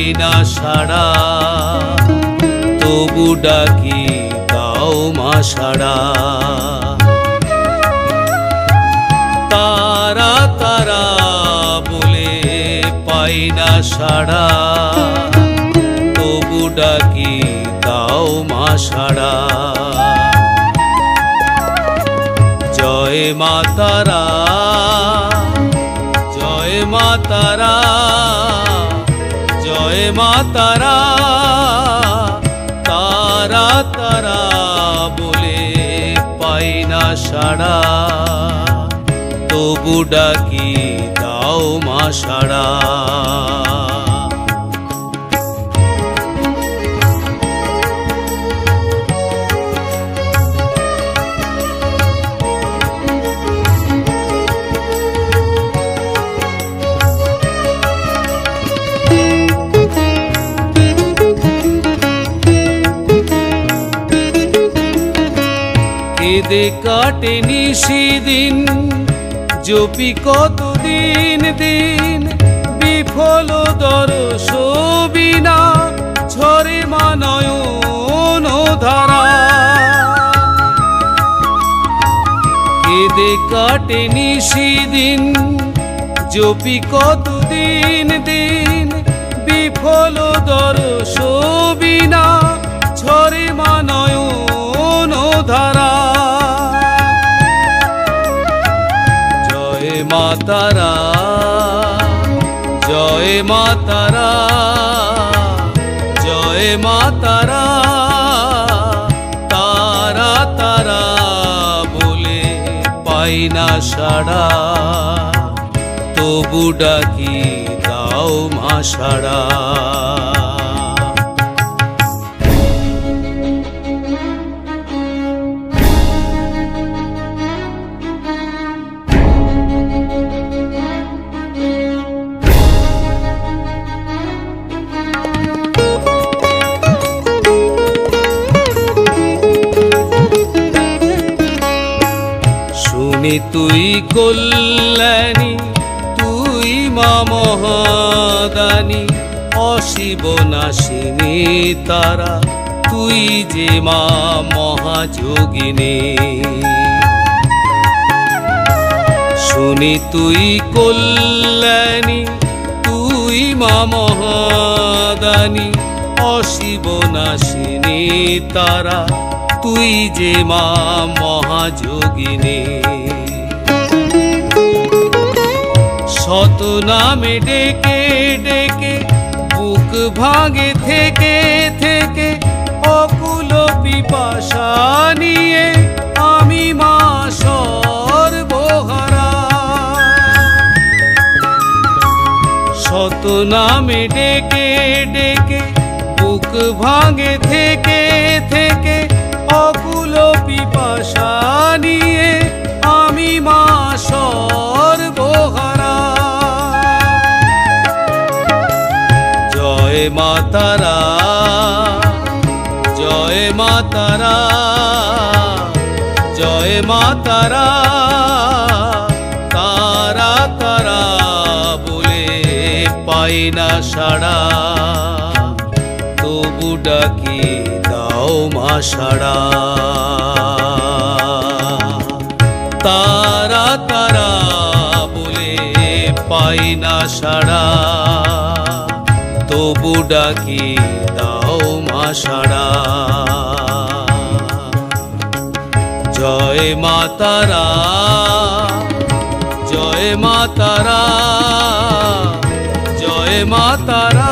পাই না সাড়া, তবু ডাকি দাও মা সাড়া। তারা তারা বলে পাই না সাড়া, তবু ডাকি দাও মা সাড়া। জয় মা তারা, জয় মা তারা, জয় মা তারা। তারা তারা বলে পাই না সাড়া, তবু ডাকি দাও মা সাড়া। কেঁদে কাটে নিশিদিন, জপি কতদিন দিন, বিফল দরস বিনা ঝরে মা নয়ন ধারা। কেঁদে কাটে নিশিদিন, জপি কতদিন দিন, বিফল দরস বিনা ঝরে মা নয়ন ধারা। জয় মা তারা, জয় মা তারা, জয় মা তারা। তারা তারা বলে পাই না সাড়া, তবু ডাকি দাও মা সাড়া। শুনি তুই কল্যাণী, তুই মা মহাদানী, অশিব নাশিনী তারা, তুই যে মা মহাযোগিনী। শুনি তুই কল্যাণী, তুই মা মহাদানী, অশিব নাশিনী তারা, তুই যে মা মহাযোগিনী। শত নামে ডেকে ডেকে বুক ভাঙে থেকে থেকে, অকুল পিপাসা নিয়ে আমি মা সর্বহারা। শত নামে ডেকে ডেকে বুক ভাঙে থেকে থেকে, অকুল পিপাসা নিয়ে আমি মা সর্বহারা। জয় মা তারা, জয় মা তারা, জয় মা তারা। তারা তারা বলে পাই না সাড়া, তবু ডাকি দাও মা সাড়া। তারা তারা বলে পাই না সাড়া, তবু ডাকি দাও মা সাড়া। জয় মা তারা, জয় মা তারা, জয় মা তারা।